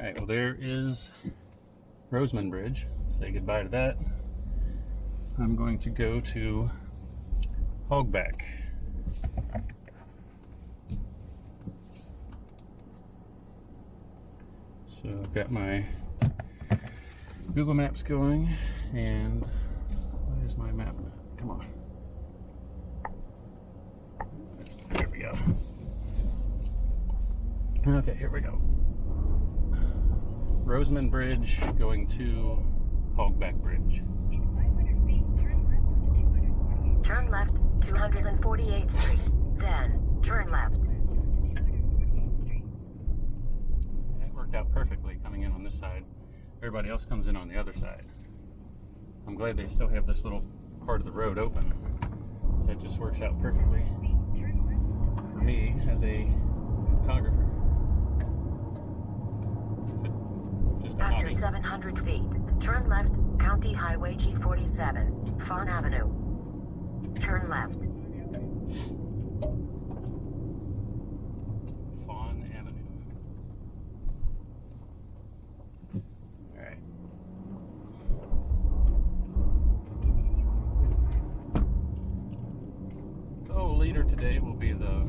Alright, well there is Roseman Bridge. Say goodbye to that. I'm going to go to Hogback. So I've got my Google Maps going, and why is my map? Come on. There we go. Okay, here we go. Roseman Bridge going to Hogback Bridge. In 500 feet, turn left onto 248th Street. Then turn left. That worked out perfectly coming in on this side. Everybody else comes in on the other side. I'm glad they still have this little part of the road open. So that just works out perfectly for me as a photographer. After 700 feet, turn left, County Highway G47, Fawn Avenue. Turn left. Fawn Avenue. Alright. So later today will be the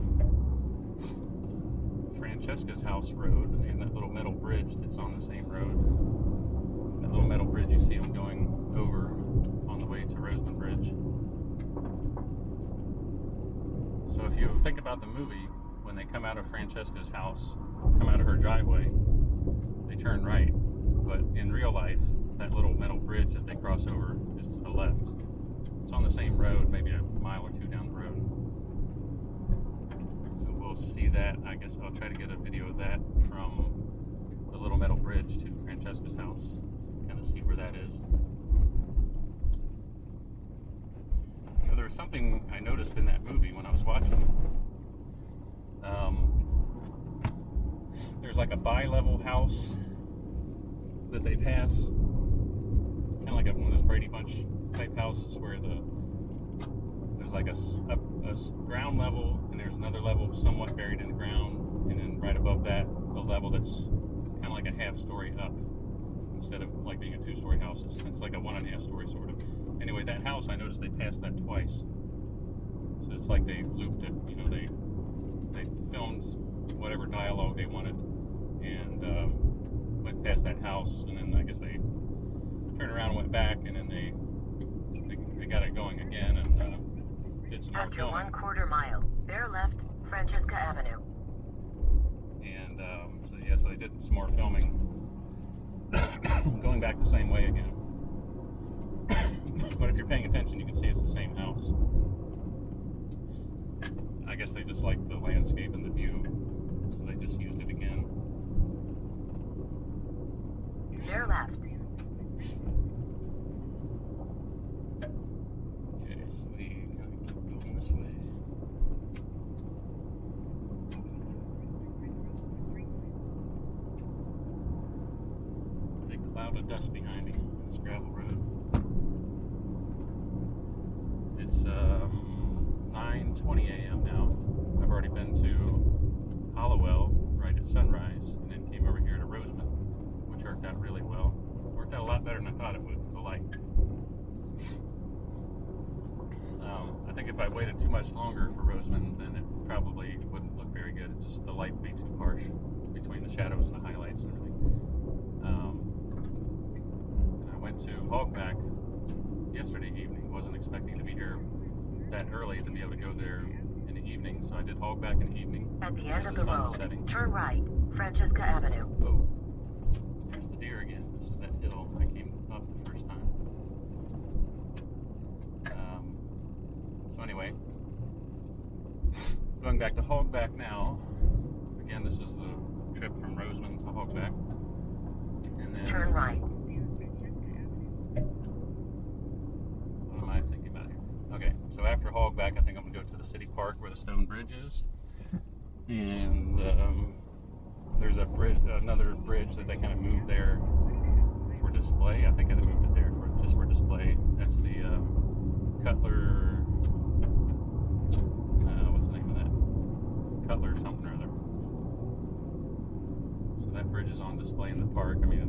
Francesca's house road, and that little metal bridge that's on the same road. That little metal bridge you see them going over on the way to Roseman Bridge. So if you think about the movie, when they come out of Francesca's house, come out of her driveway, they turn right. But in real life, that little metal bridge that they cross over is to the left. It's on the same road, maybe a mile or two down the road. We'll see that. I guess I'll try to get a video of that from the little metal bridge to Francesca's house, so kind of see where that is. You know, there was something I noticed in that movie when I was watching. There's like a bi-level house that they pass, kind of like one of those Brady Bunch type houses where there's like a ground level, and there's another level somewhat buried in the ground, and then right above that, a level that's kind of like a half story up. Instead of like being a 2-story house, it's like a 1.5 story sort of. Anyway, that house, I noticed they passed that twice. So it's like they looped it, you know, they filmed whatever dialogue they wanted, and went past that house, and then I guess they turned around and went back, and then they got it going again, and did some more After filming. 1/4 mile, bear left, Francesca Avenue. And so they did some more filming, going back the same way again. But if you're paying attention, you can see it's the same house. I guess they just liked the landscape and the view, so they just used it again. Bear left. Okay, so we kind of keep going this way. Big cloud of dust behind me on this gravel road. It's 9:20 a.m. now. I've already been to Hollowell right at sunrise, and then came over here to Roseman, which worked out really well. Worked out a lot better than I thought it would for the light. I think if I waited too much longer for Roseman, then it probably wouldn't look very good. It's just the light would be too harsh between the shadows and the highlights and everything. And I went to Hogback yesterday evening. Wasn't expecting to be here that early to be able to go there in the evening, so I did Hogback in the evening. At the end of the sun was road, setting. turn right, Francesca Avenue. Oh, there's the deer again. This is that hill I came up the first time. So anyway, going back to Hogback now. Again, this is the trip from Roseman to Hogback. And then Turn right. what am I thinking about here? Okay, so after Hogback, I think I'm going to go to the city park where the stone bridge is. And there's a bridge, another bridge that they kind of moved there for display. I think they moved it there just for display. That's the Cutler, what's the name of that? Cutler something or other. So that bridge is on display in the park. I mean,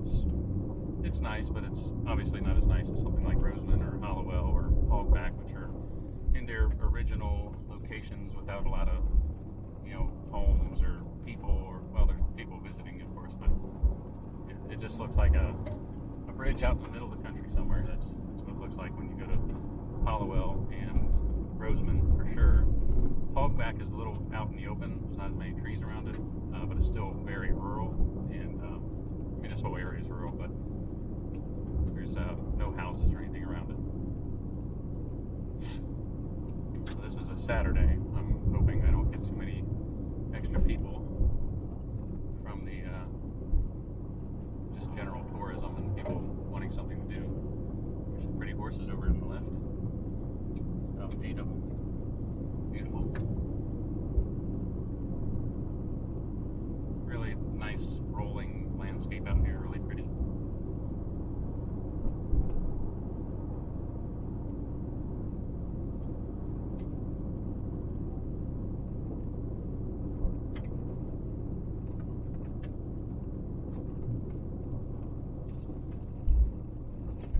it's nice, but it's obviously not as nice as something like Roseman or Hollowell or Hogback, which are in their original locations without a lot of, homes or people, or, well, there's people visiting, of course, but it just looks like a bridge out in the middle of the country somewhere. That's what it looks like when you go to Hollowell and Roseman, for sure. Hogback is a little out in the open. There's not as many trees around it, but it's still very rural. And I mean, this whole area is rural, but there's no houses or anything around it. So this is a Saturday. I'm hoping I don't get too many extra people from the just general tourism and people wanting something to do. There's some pretty horses over on the left. It's about 8 of them. Beautiful. Really nice rolling landscape out here, really pretty.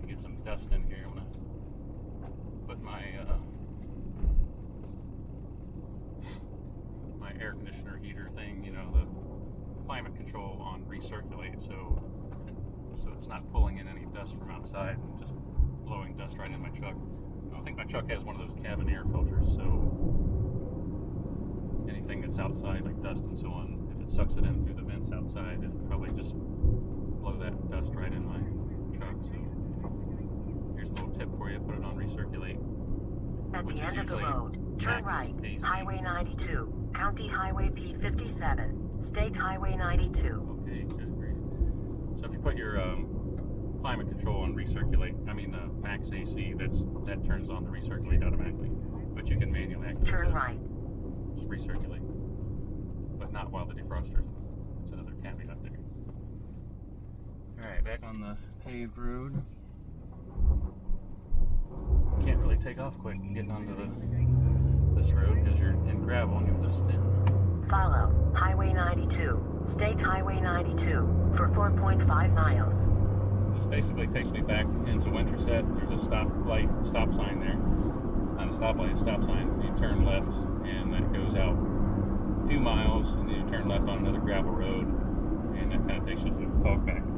Get some dust in here. I'm gonna put my air conditioner heater thing, the climate control on recirculate, so it's not pulling in any dust from outside and just blowing dust right in my truck. I think my truck has one of those cabin air filters, so anything that's outside, like dust and so on, if it sucks it in through the vents outside, it'll probably just blow that dust right in my truck. So here's a little tip for you: put it on recirculate. At the end of the road, turn right, Highway 92. County Highway P57, State Highway 92. Okay, good grief. So if you put your climate control on recirculate, max AC, that turns on the recirculate automatically. But you can manually activate turn right. Just recirculate, but not while the defroster's on. That's another caveat there. All right, back on the paved road. Can't really take off quick getting onto this road because you're in gravel and you'll just spin. Follow Highway 92, State Highway 92 for 4.5 miles. So this basically takes me back into Winterset. There's a stop sign there. It's not a stoplight, a stop sign. You turn left and that goes out a few miles, and then you turn left on another gravel road, and that kind of takes you to Hogback.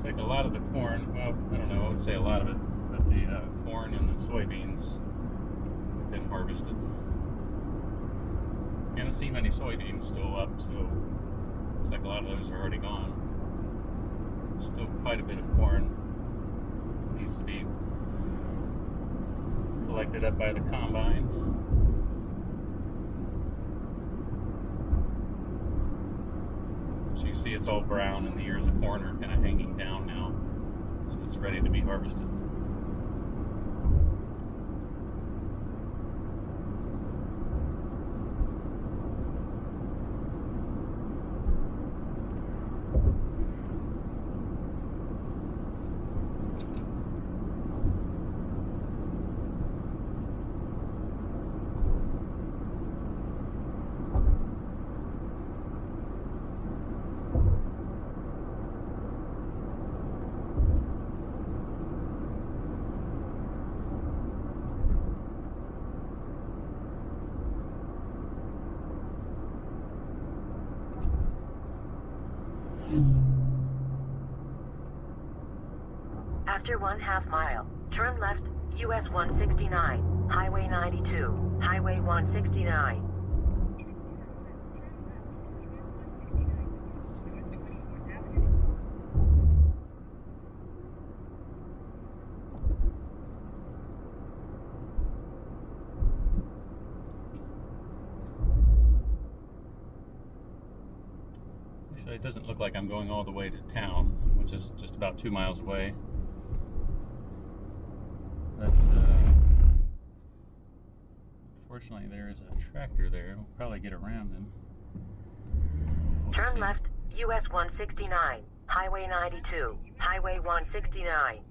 Like a lot of the corn, well, I don't know, I would say a lot of it, but the corn and the soybeans have been harvested. I don't see many soybeans still up, so looks like a lot of those are already gone. Still quite a bit of corn needs to be collected up by the combine. So you see it's all brown and the ears of corn are kind of hanging down now. So it's ready to be harvested. After 1/2 mile, turn left, US 169, Highway 92, Highway 169. Actually, it doesn't look like I'm going all the way to town, which is just about 2 miles away. But fortunately, there is a tractor there. We'll probably get around him. Turn left, US 169, Highway 92, Highway 169.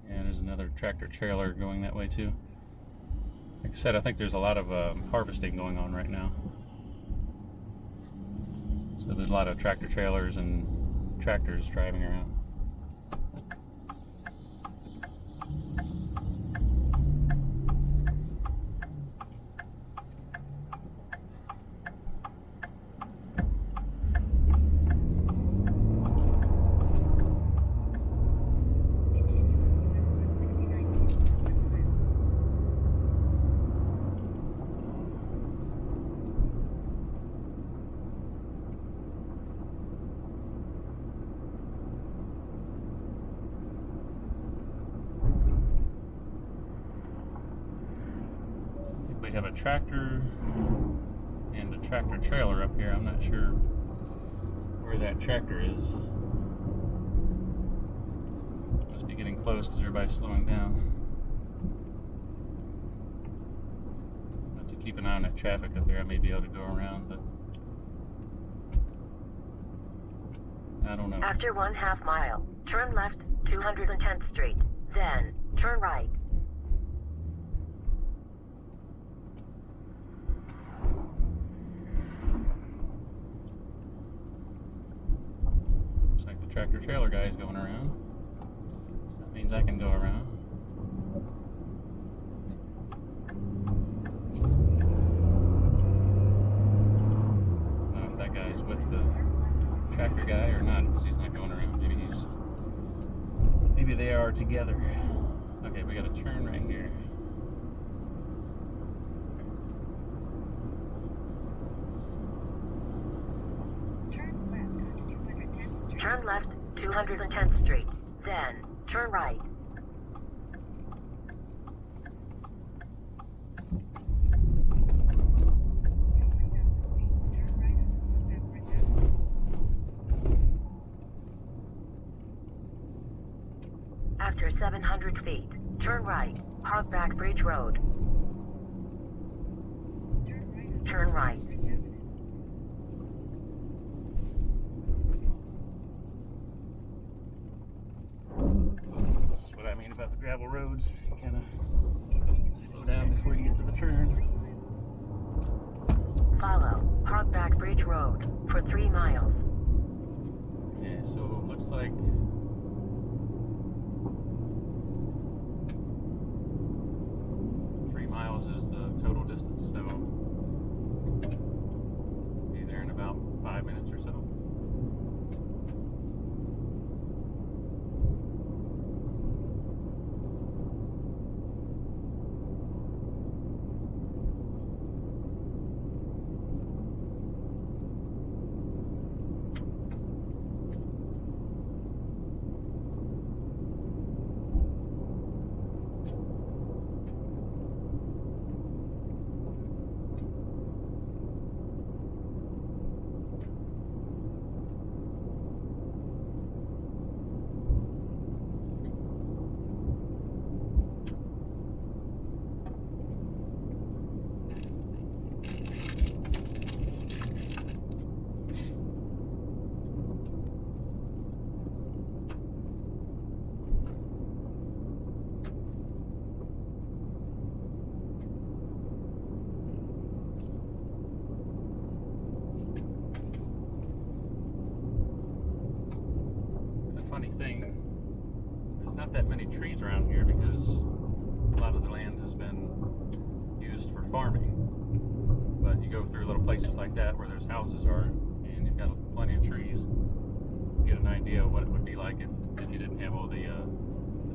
And there's another tractor trailer going that way too. Like I said, I think there's a lot of harvesting going on right now. So there's a lot of tractor trailers and tractors driving around. We have a tractor and a tractor trailer up here. I'm not sure where that tractor is. Must be getting close because everybody's slowing down. Have to keep an eye on that traffic up there. I may be able to go around, but I don't know. After 1/2 mile, turn left, 210th Street. Then, turn right. Looks like the tractor trailer guy is going around. So that means I can go around. I don't know if that guy's with the tractor guy or not, because he's not going around. Maybe they are together. Okay, we got a turn right here. Turn left, 210th Street. Then, turn right. After 700 feet, turn right, Hogback Bridge Road. Turn right. That's what I mean about the gravel roads. You kind of slow down before you get to the turn. Follow Hogback Bridge Road for 3 miles. Okay, so it looks like is the total distance, so be there in about 5 minutes or so. not that many trees around here because a lot of the land has been used for farming. But you go through little places like that where there's houses are, and you've got plenty of trees. You get an idea of what it would be like if you didn't have all the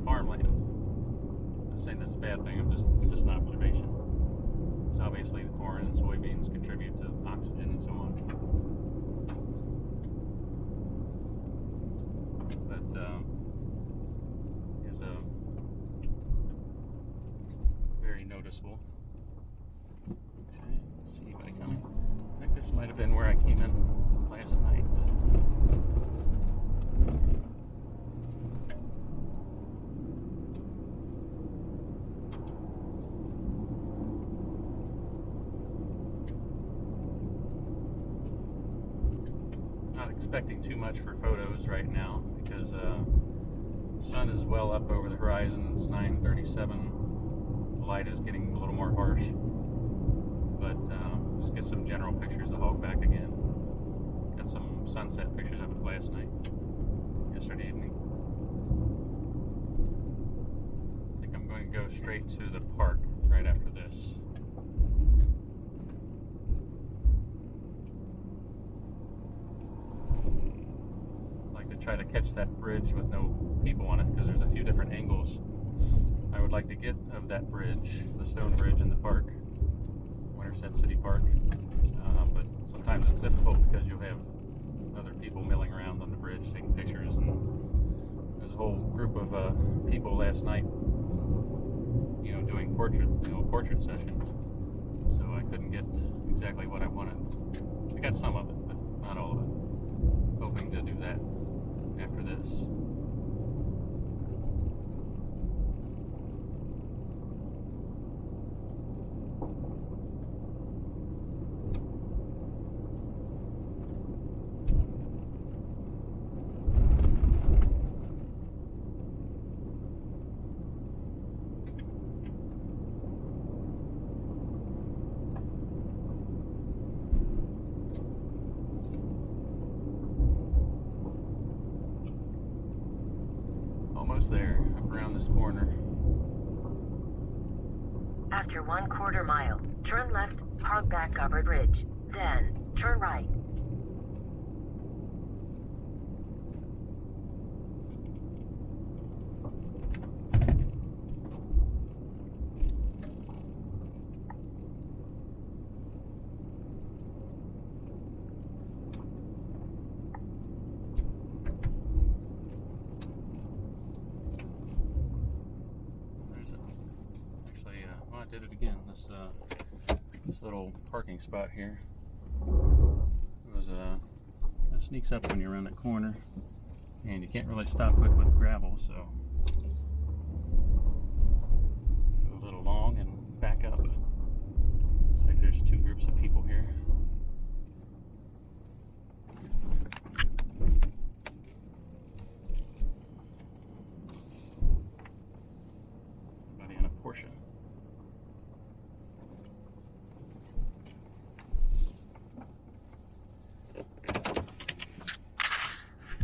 farmland. I'm not saying that's a bad thing. It's just an observation. So obviously the corn and soybeans contribute to oxygen and so on. But it's very noticeable. Okay, let's see anybody coming. I think this might have been where I came in last night. Not expecting too much for photos right now because the sun is well up over the horizon. It's 9:37. The light is getting a little more harsh, but just get some general pictures of Hogback again. Got some sunset pictures of it last night, yesterday evening. I think I'm going to go straight to the park right after this. Try to catch that bridge with no people on it because there's a few different angles I would like to get of that bridge, the stone bridge in the park, Winterset City Park. But sometimes it's difficult because you'll have other people milling around on the bridge taking pictures, and there's a whole group of people last night, doing portrait session. So I couldn't get exactly what I wanted. I got some of it, but not all of it. Hoping to do that after this. Almost there, up around this corner. After 1/4 mile, turn left, Hogback covered ridge. Then, turn right. I did it again. This little parking spot here. It was it sneaks up when you're around that corner, and you can't really stop quick with gravel, so